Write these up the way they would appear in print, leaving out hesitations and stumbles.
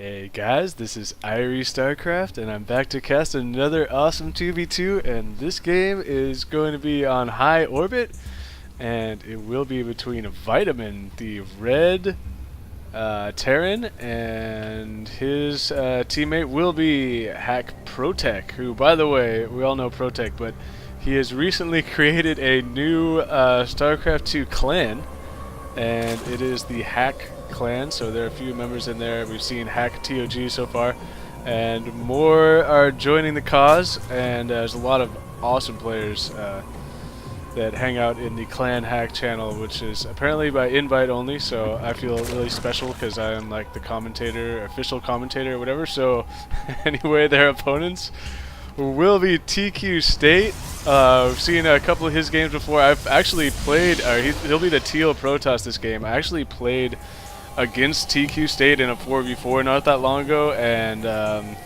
Hey guys, this is Irie StarCraft, and I'm back to cast another awesome 2v2, and this game is going to be on high orbit, and it will be between Vitamin, the red Terran, and his teammate will be haCkProTech, who, by the way, we all know ProTech, but he has recently created a new StarCraft 2 clan, and it is the hack clan, so there are a few members in there. We've seen haCkTOG so far, and more are joining the cause, and there's a lot of awesome players that hang out in the clan hack channel, which is apparently by invite only, so I feel really special because I am like the commentator, official commentator or whatever. So anyway, their opponents will be tQState. We've seen a couple of his games before. I've actually played, he'll be the Teal Protoss this game. I actually played against tQState in a 4v4 not that long ago, and I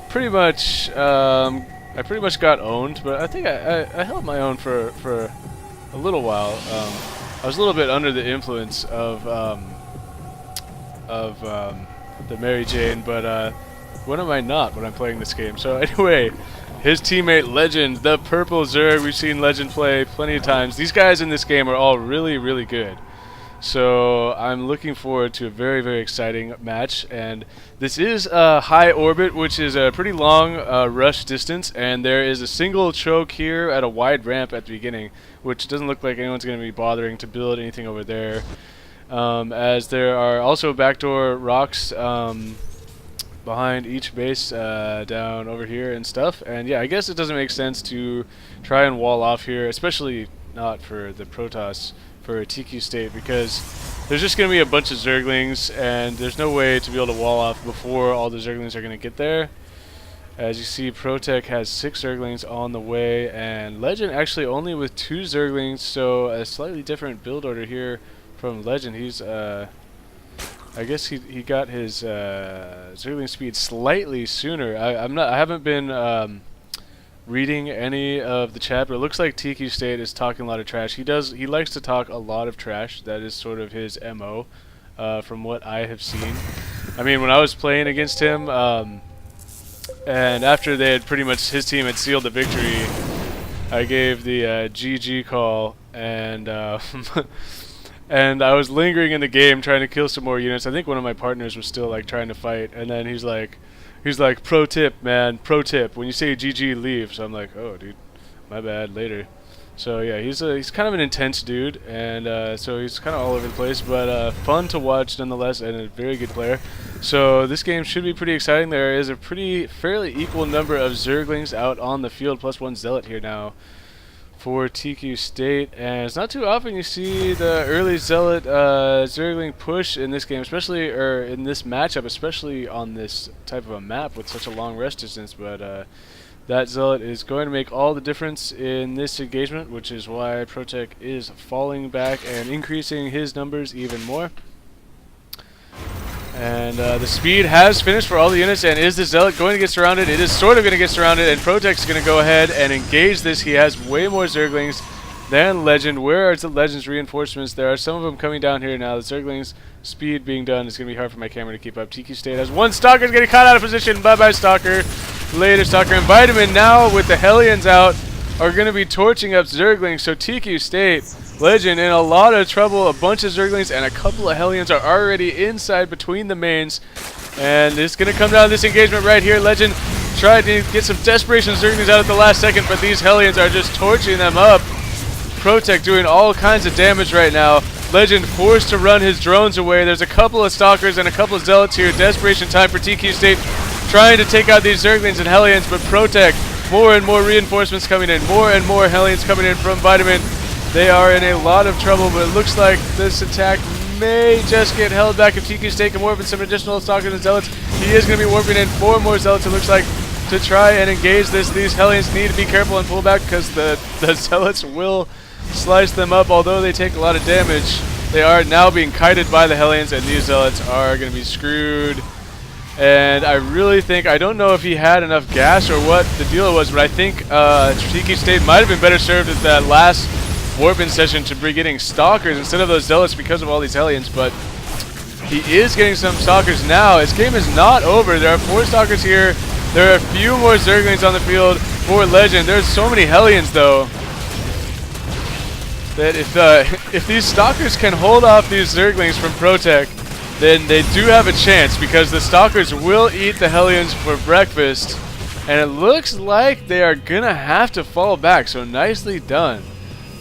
pretty much got owned, but I think I held my own for a little while. I was a little bit under the influence of the Mary Jane, but when am I not when I'm playing this game? So anyway, his teammate Legend, the purple Zerg. We've seen Legend play plenty of times. These guys in this game are all really, really good. So I'm looking forward to a very, very exciting match, and this is high orbit, which is a pretty long rush distance, and there is a single choke here at a wide ramp at the beginning, which doesn't look like anyone's going to be bothering to build anything over there, as there are also backdoor rocks behind each base down over here and stuff. And yeah, I guess it doesn't make sense to try and wall off here, especially not for the Protoss, for tQState, because there's just going to be a bunch of Zerglings, and there's no way to be able to wall off before all the Zerglings are going to get there. As you see, ProTech has 6 Zerglings on the way, and Legend actually only with 2 Zerglings, so a slightly different build order here from Legend. He's I guess he got his Zergling speed slightly sooner. I haven't been reading any of the chat, but it looks like tQState is talking a lot of trash. He likes to talk a lot of trash. That is sort of his MO, from what I have seen. I mean, when I was playing against him, and after they had pretty much, his team had sealed the victory, I gave the GG call, and and I was lingering in the game trying to kill some more units. I think one of my partners was still like trying to fight, and then he's like, pro tip, man, pro tip, when you say GG, leave. So I'm like, oh, dude, my bad, later. So yeah, he's kind of an intense dude, and so he's kind of all over the place, but fun to watch nonetheless, and a very good player. So this game should be pretty exciting. There is a fairly equal number of Zerglings out on the field, plus 1 Zealot here now for tQState, and it's not too often you see the early Zealot Zergling push in this game, especially, or in this matchup, especially on this type of a map with such a long rest distance. But that Zealot is going to make all the difference in this engagement, which is why ProTech is falling back and increasing his numbers even more. And the speed has finished for all the units, and is the Zealot going to get surrounded? It is sort of going to get surrounded, and ProTech's going to go ahead and engage this. He has way more Zerglings than Legend. Where are the Legend's reinforcements? There are some of them coming down here now. The Zerglings' speed being done is going to be hard for my camera to keep up. tQState has 1 Stalker, is getting caught out of position. Bye-bye, Stalker. Later, Stalker. And Vitamin now, with the Hellions out, are going to be torching up Zerglings. So tQState, Legend in a lot of trouble. A bunch of Zerglings and a couple of Hellions are already inside between the mains, and it's going to come down to this engagement right here. Legend tried to get some desperation Zerglings out at the last second, but these Hellions are just torching them up. ProTech doing all kinds of damage right now. Legend forced to run his drones away. There's a couple of Stalkers and a couple of Zealots here. Desperation time for tQState, trying to take out these Zerglings and Hellions, but ProTech, more and more reinforcements coming in, more and more Hellions coming in from Vitamin. They are in a lot of trouble, but it looks like this attack may just get held back if tQState can warp in some additional Stalkers and Zealots. He is going to be warping in 4 more Zealots, it looks like, to try and engage this. These Hellions need to be careful and pull back, because the Zealots will slice them up. Although they take a lot of damage, they are now being kited by the Hellions, and these Zealots are going to be screwed. And I really think, I don't know if he had enough gas or what the deal was, but I think tQState might have been better served at that last warp-in session to be getting Stalkers instead of those Zealots because of all these Hellions. But He is getting some stalkers now. His game is not over. There are 4 stalkers here. There are a few more Zerglings on the field for Legend. There's so many Hellions though, that if these stalkers can hold off these Zerglings from ProTech, then they do have a chance, because the stalkers will eat the Hellions for breakfast, and it looks like they are gonna have to fall back. So nicely done.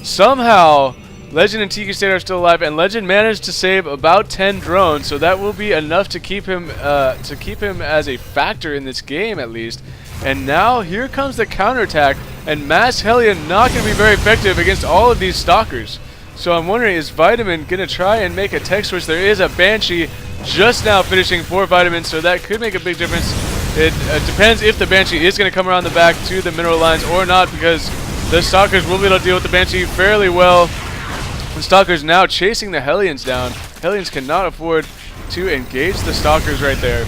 Somehow Legend and tQState are still alive, and Legend managed to save about 10 drones, so that will be enough to keep him as a factor in this game at least. And now here comes the counterattack, and Mass Hellion not going to be very effective against all of these stalkers. So I'm wondering, is Vitamin going to try and make a tech switch? There is a Banshee just now finishing for Vitamin, so that could make a big difference. It depends if the Banshee is going to come around the back to the mineral lines or not, because the stalkers will be able to deal with the Banshee fairly well. The stalkers now chasing the Hellions down. Hellions cannot afford to engage the stalkers right there.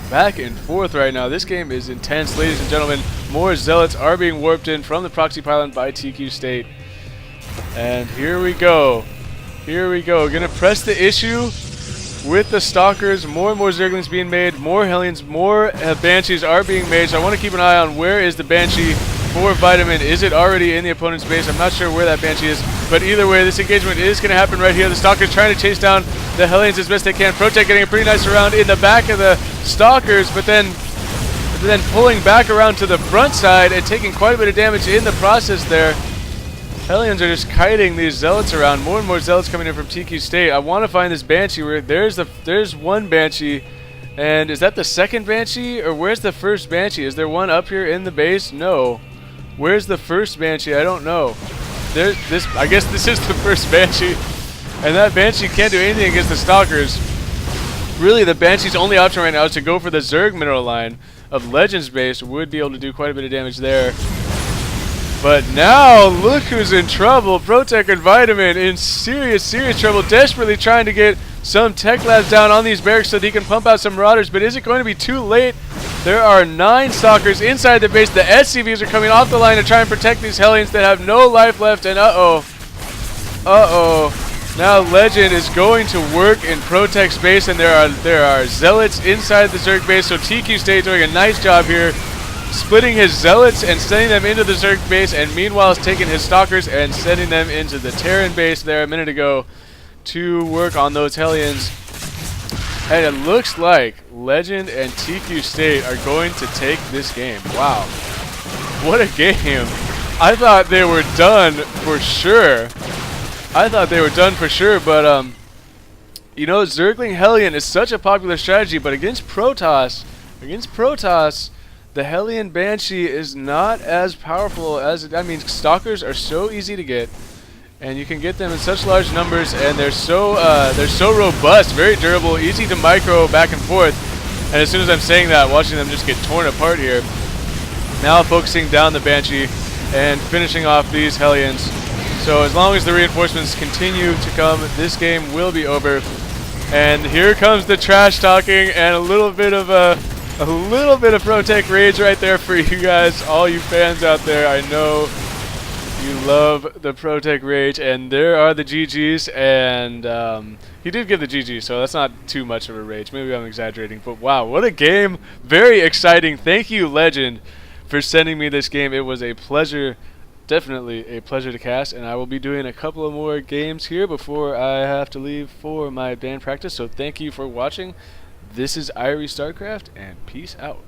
Back and forth right now. This game is intense, ladies and gentlemen. More zealots are being warped in from the proxy pylon by tQState. And here we go. Here we go. Gonna press the issue with the stalkers. More and more Zerglings being made. More Hellions, more Banshees are being made. So I want to keep an eye on where is the Banshee for Vitamin. Is it already in the opponent's base? I'm not sure where that Banshee is. But either way, this engagement is going to happen right here. The Stalkers trying to chase down the Hellions as best they can. ProTech getting a pretty nice round in the back of the Stalkers, but then pulling back around to the front side and taking quite a bit of damage in the process there. Hellions are just kiting these Zealots around. More and more Zealots coming in from tQState. I want to find this Banshee. Where there's one Banshee. And is that the second Banshee? Or where's the first Banshee? Is there one up here in the base? No. Where's the first Banshee? I don't know. I guess this is the first Banshee, and that Banshee can't do anything against the Stalkers. Really, the Banshee's only option right now is to go for the Zerg mineral line of Legends base. Would be able to do quite a bit of damage there. But now, look who's in trouble. ProTech and Vitamin in serious trouble, desperately trying to get some tech labs down on these barracks so that he can pump out some Marauders. But is it going to be too late? There are 9 Stalkers inside the base. The SCVs are coming off the line to try and protect these Hellions that have no life left. And now Legend is going to work in ProTech's base, and there are Zealots inside the Zerg base. So tQState doing a nice job here, splitting his Zealots and sending them into the Zerg base, and meanwhile is taking his Stalkers and sending them into the Terran base there a minute ago to work on those Hellions. And it looks like Legend and tQState are going to take this game. Wow. What a game. I thought they were done for sure. But, you know, Zergling Hellion is such a popular strategy, but against Protoss, the Hellion Banshee is not as powerful as I mean, Stalkers are so easy to get, and you can get them in such large numbers, and they're so robust, very durable, easy to micro back and forth. And as soon as I'm saying that, watching them just get torn apart here. Now focusing down the Banshee and finishing off these Hellions. So as long as the reinforcements continue to come, this game will be over. And here comes the trash talking and a little bit of ProTech rage right there for you guys, all you fans out there. I know you love the ProTech rage, and there are the GGs, and he did give the GG, so that's not too much of a rage. Maybe I'm exaggerating, but wow, what a game. Very exciting. Thank you, Legend, for sending me this game. It was a pleasure, definitely a pleasure to cast, and I will be doing a couple of more games here before I have to leave for my band practice, so thank you for watching. This is Irie StarCraft, and peace out.